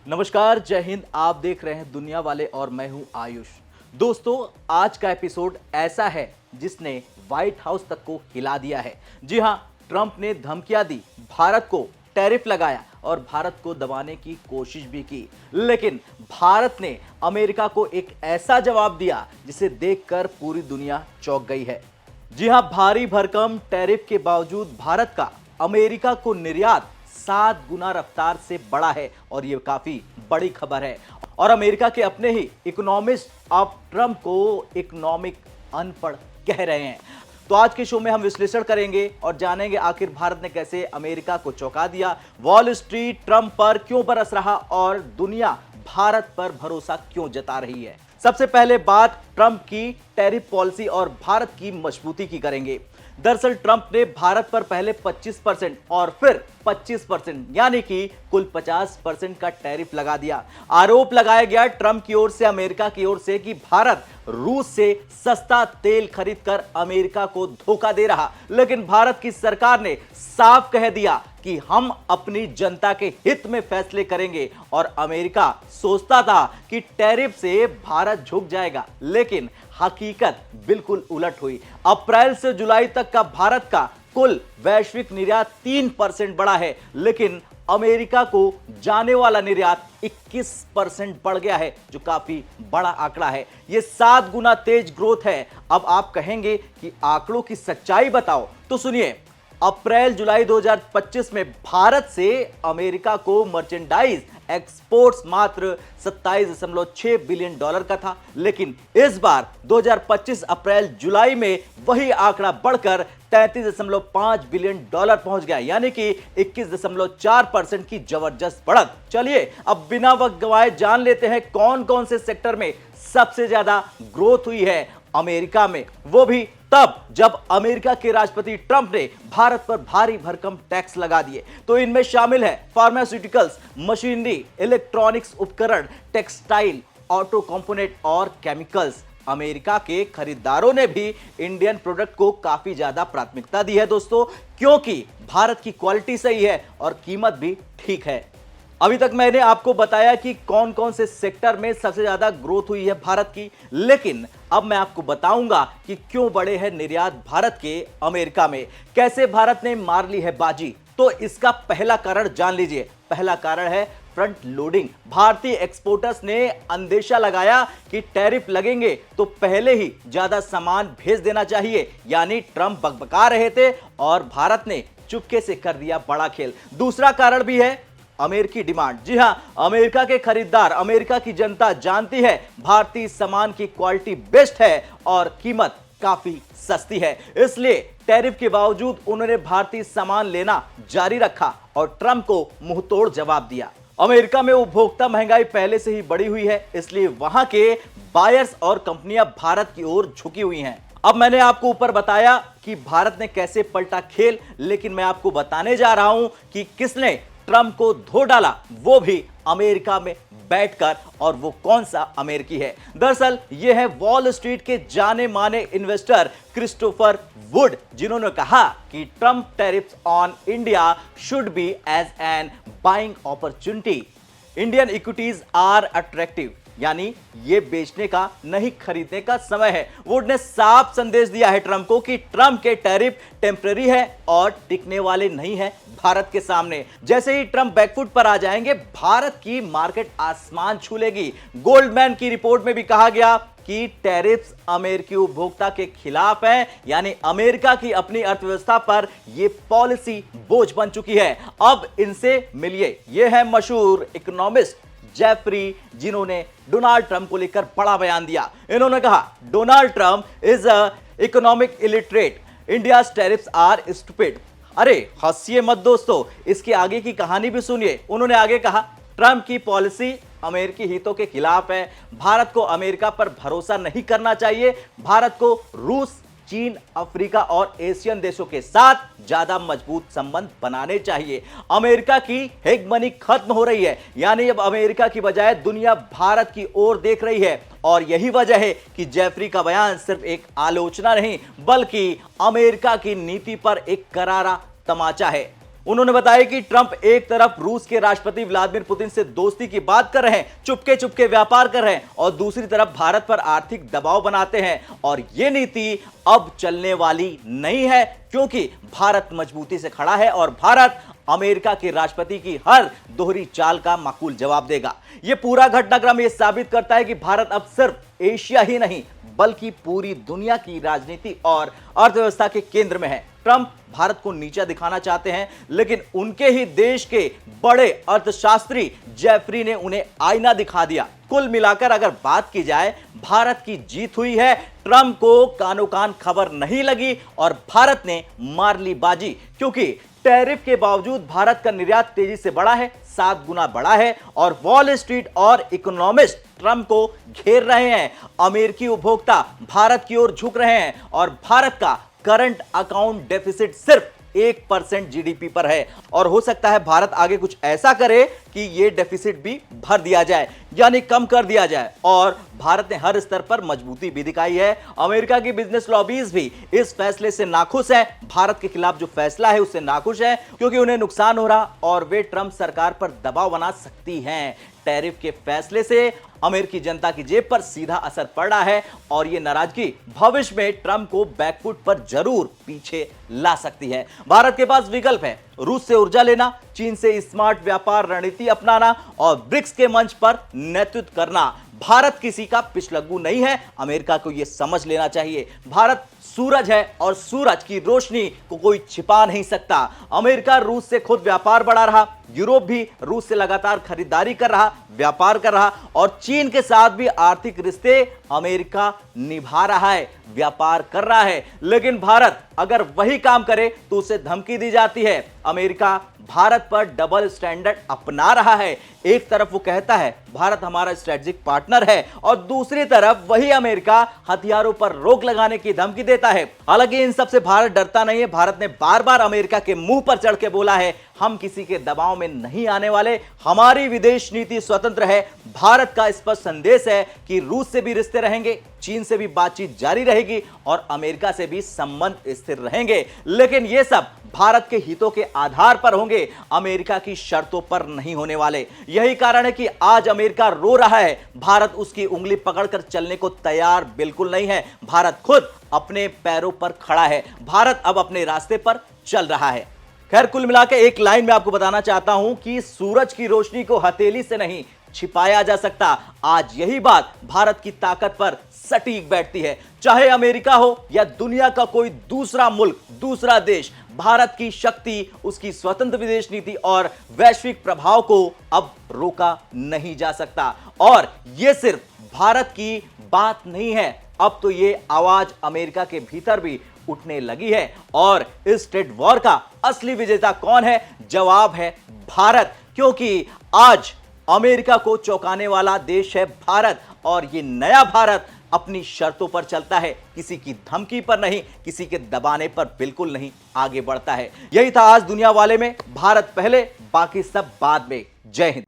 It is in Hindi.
नमस्कार, जय हिंद। आप देख रहे हैं दुनिया वाले और मैं हूं आयुष। दोस्तों, आज का एपिसोड ऐसा है जिसने व्हाइट हाउस तक को हिला दिया है। जी हां, ट्रंप ने धमकियां दी, भारत को टैरिफ लगाया और भारत को दबाने की कोशिश भी की, लेकिन भारत ने अमेरिका को एक ऐसा जवाब दिया जिसे देखकर पूरी दुनिया चौंक गई है। जी हां, भारी भरकम टैरिफ के बावजूद भारत का अमेरिका को निर्यात 7 गुना रफ्तार से बढ़ा है और यह काफी बड़ी खबर है। और अमेरिका के अपने ही इकोनॉमिस्ट अब ट्रंप को इकोनॉमिक अनपढ़ कह रहे हैं। तो आज के शो में हम विश्लेषण करेंगे और जानेंगे आखिर भारत ने कैसे अमेरिका को चौंका दिया, वॉल स्ट्रीट ट्रंप पर क्यों बरस रहा और दुनिया भारत पर भरोसा क्यों जता रही है। सबसे पहले बात ट्रंप की टैरिफ पॉलिसी और भारत की मजबूती की करेंगे। दरअसल ट्रंप ने भारत पर पहले 25% और फिर 25% यानी कि कुल 50% का टैरिफ लगा दिया। आरोप लगाया गया ट्रंप की ओर से, अमेरिका की ओर से कि भारत रूस से सस्ता तेल खरीदकर अमेरिका को धोखा दे रहा। लेकिन भारत की सरकार ने साफ कह दिया कि हम अपनी जनता के हित में फैसले करेंगे और अमेरिका सोचता था कि टैरिफ से भारत झुक जाएगा, लेकिन हकीकत बिल्कुल उलट हुई। अप्रैल से जुलाई तक का भारत का कुल वैश्विक निर्यात 3% बढ़ा है, लेकिन अमेरिका को जाने वाला निर्यात 21% बढ़ गया है, जो काफी बड़ा आंकड़ा है। यह 7 गुना तेज ग्रोथ है। अब आप कहेंगे कि आंकड़ों की सच्चाई बताओ, तो सुनिए। अप्रैल जुलाई 2025 में भारत से अमेरिका को मर्चेंडाइज एक्सपोर्ट्स मात्र 27.6 बिलियन डॉलर का था, लेकिन इस बार 2025 अप्रैल जुलाई में वही आंकड़ा बढ़कर 33.5 बिलियन डॉलर पहुंच गया, यानी कि 21.4% की जबरदस्त बढ़त। चलिए अब बिना वक्त गवाए जान लेते हैं कौन कौन से सेक्टर में सबसे ज्यादा ग्रोथ हुई है अमेरिका में, वो भी तब जब अमेरिका के राष्ट्रपति ट्रंप ने भारत पर भारी भरकम टैक्स लगा दिए। तो इनमें शामिल है फार्मास्यूटिकल्स, मशीनरी, इलेक्ट्रॉनिक्स उपकरण, टेक्सटाइल, ऑटो कंपोनेंट और केमिकल्स। अमेरिका के खरीदारों ने भी इंडियन प्रोडक्ट को काफी ज्यादा प्राथमिकता दी है दोस्तों, क्योंकि भारत की क्वालिटी सही है और कीमत भी ठीक है। अभी तक मैंने आपको बताया कि कौन कौन से सेक्टर में सबसे ज्यादा ग्रोथ हुई है भारत की, लेकिन अब मैं आपको बताऊंगा कि क्यों बढ़े हैं निर्यात भारत के अमेरिका में, कैसे भारत ने मार ली है बाजी। तो इसका पहला कारण जान लीजिए। पहला कारण है फ्रंट लोडिंग। भारतीय एक्सपोर्टर्स ने अंदेशा लगाया कि टैरिफ लगेंगे तो पहले ही ज्यादा सामान भेज देना चाहिए, यानी ट्रंप बकबका रहे थे और भारत ने चुपके से कर दिया बड़ा खेल। दूसरा कारण भी है अमेरिकी डिमांड। जी हां, अमेरिका के खरीदार, अमेरिका की जनता जानती है भारतीय सामान की क्वालिटी बेस्ट है और कीमत काफी सस्ती है, इसलिए टैरिफ के बावजूद उन्होंने भारतीय सामान लेना जारी रखा और ट्रंप को मुंहतोड़ जवाब दिया। अमेरिका में उपभोक्ता महंगाई पहले से ही बढ़ी हुई है, इसलिए वहां के बायर्स और कंपनियां भारत की ओर झुकी हुई हैं। अब मैंने आपको ऊपर बताया कि भारत ने कैसे पलटा खेल, लेकिन मैं आपको बताने जा रहा हूं कि किसने ट्रंप को धो डाला, वो भी अमेरिका में बैठकर, और वो कौन सा अमेरिकी है। दरअसल ये है वॉल स्ट्रीट के जाने माने इन्वेस्टर क्रिस्टोफर वुड, जिन्होंने कहा कि Trump tariffs on India should be as an buying opportunity. Indian equities are attractive, यानी ये बेचने का नहीं खरीदने का समय है। वुड ने साफ संदेश दिया है ट्रंप को कि ट्रंप के टैरिफ टेम्पररी है और टिकने वाले नहीं है भारत के सामने। जैसे ही ट्रंप बैकफुट पर आ जाएंगे, भारत की मार्केट आसमान छू लेगी। गोल्डमैन की रिपोर्ट में भी कहा गया कि टैरिफ्स अमेरिकी उपभोक्ता के खिलाफ हैं, यानी अमेरिका की अपनी अर्थव्यवस्था पर यह पॉलिसी बोझ बन चुकी है। अब इनसे मिलिए, ये है मशहूर इकोनॉमिस्ट जेफरी, जिन्होंने डोनाल्ड ट्रंप को लेकर बड़ा बयान दिया। इन्होंने कहा, Donald Trump is a economic illiterate, India's tariffs are stupid. अरे हंसिए मत दोस्तों, इसके आगे की कहानी भी सुनिए। उन्होंने आगे कहा, ट्रंप की पॉलिसी अमेरिकी हितों के खिलाफ है। भारत को अमेरिका पर भरोसा नहीं करना चाहिए। भारत को रूस, चीन, अफ्रीका और एशियन देशों के साथ ज्यादा मजबूत संबंध बनाने चाहिए। अमेरिका की हेगमनी खत्म हो रही है, यानी अब अमेरिका की बजाय दुनिया भारत की ओर देख रही है। और यही वजह है कि जेफरी का बयान सिर्फ एक आलोचना नहीं, बल्कि अमेरिका की नीति पर एक करारा तमाचा है। उन्होंने बताया कि ट्रंप एक तरफ रूस के राष्ट्रपति व्लादिमीर पुतिन से दोस्ती की बात कर रहे हैं, चुपके चुपके व्यापार कर रहे हैं, और दूसरी तरफ भारत पर आर्थिक दबाव बनाते हैं। और यह नीति अब चलने वाली नहीं है, क्योंकि भारत मजबूती से खड़ा है और भारत अमेरिका के राष्ट्रपति की हर दोहरी चाल का माकूल जवाब देगा। यह पूरा घटनाक्रम यह साबित करता है कि भारत अब सिर्फ एशिया ही नहीं बल्कि पूरी दुनिया की राजनीति और अर्थव्यवस्था के केंद्र में है। ट्रंप भारत को नीचा दिखाना चाहते हैं, लेकिन उनके ही देश के बड़े अर्थशास्त्री जेफरी ने उन्हें आईना दिखा दिया। कुल मिलाकर अगर बात की जाए, भारत की जीत हुई है, ट्रंप को कानो कान खबर नहीं लगी और भारत ने मार ली बाजी, क्योंकि टैरिफ के बावजूद भारत का निर्यात तेजी से बढ़ा है, 7 गुना बढ़ा है, और वॉल स्ट्रीट और इकोनॉमिस्ट ट्रंप को घेर रहे हैं। अमेरिकी उपभोक्ता भारत की ओर झुक रहे हैं और भारत का करंट अकाउंट डेफिसिट सिर्फ 1% जीडीपी पर है, और हो सकता है भारत आगे कुछ ऐसा करे कि यह डेफिसिट भी भर दिया जाए, यानी कम कर दिया जाए। और भारत ने हर स्तर पर मजबूती भी दिखाई है। अमेरिका की बिजनेस लॉबीज भी इस फैसले से नाखुश है, भारत के खिलाफ जो फैसला है उससे नाखुश है, क्योंकि उन्हें नुकसान हो रहा और वे ट्रंप सरकार पर दबाव बना सकती हैं। टैरिफ के फैसले से अमेरिकी जनता की जेब पर सीधा असर पड़ रहा है और यह नाराजगी भविष्य में ट्रंप को बैकफुट पर जरूर पीछे ला सकती है। भारत के पास विकल्प है, रूस से ऊर्जा लेना, चीन से स्मार्ट व्यापार रणनीति अपनाना और ब्रिक्स के मंच पर नेतृत्व करना। भारत किसी का पिछलग्गू नहीं है, अमेरिका को यह समझ लेना चाहिए। भारत सूरज है और सूरज की रोशनी को कोई छिपा नहीं सकता। अमेरिका रूस से खुद व्यापार बढ़ा रहा, यूरोप भी रूस से लगातार खरीदारी कर रहा, व्यापार कर रहा, और चीन के साथ भी आर्थिक रिश्ते अमेरिका निभा रहा है, व्यापार कर रहा है। लेकिन भारत अगर वही काम करे तो उसे धमकी दी जाती है। अमेरिका भारत पर डबल स्टैंडर्ड अपना रहा है। एक तरफ वो कहता है भारत हमारा स्ट्रेटेजिक पार्टनर है, और दूसरी तरफ वही अमेरिका हथियारों पर रोक लगाने की धमकी देता है। हालांकि इन सब से भारत डरता नहीं है। भारत ने बार बार अमेरिका के मुंह पर चढ़ के बोला है, हम किसी के दबाव में नहीं आने वाले, हमारी विदेश नीति स्वतंत्र है। भारत का स्पष्ट संदेश है कि रूस से भी रिश्ते रहेंगे, चीन से भी बातचीत जारी रहेगी और अमेरिका से भी संबंध स्थिर रहेंगे, लेकिन यह सब भारत के हितों के आधार पर होंगे, अमेरिका की शर्तों पर नहीं होने वाले। यही कारण है कि आज अमेरिका रो रहा है, भारत उसकी उंगली पकड़कर चलने को तैयार बिल्कुल नहीं है। भारत खुद अपने पैरों पर खड़ा है, भारत अब अपने रास्ते पर चल रहा है। खैर, कुल मिलाकर एक लाइन में आपको बताना चाहता हूं कि सूरज की रोशनी को हथेली से नहीं छिपाया जा सकता। आज यही बात भारत की ताकत पर सटीक बैठती है। चाहे अमेरिका हो या दुनिया का कोई दूसरा मुल्क, दूसरा देश, भारत की शक्ति, उसकी स्वतंत्र विदेश नीति और वैश्विक प्रभाव को अब रोका नहीं जा सकता। और यह सिर्फ भारत की बात नहीं है, अब तो यह आवाज अमेरिका के भीतर भी उठने लगी है। और इस ट्रेड वॉर का असली विजेता कौन है? जवाब है भारत, क्योंकि आज अमेरिका को चौंकाने वाला देश है भारत, और ये नया भारत अपनी शर्तों पर चलता है, किसी की धमकी पर नहीं, किसी के दबाने पर बिल्कुल नहीं आगे बढ़ता है। यही था आज दुनिया वाले में, भारत पहले बाकी सब बाद में। जय हिंद।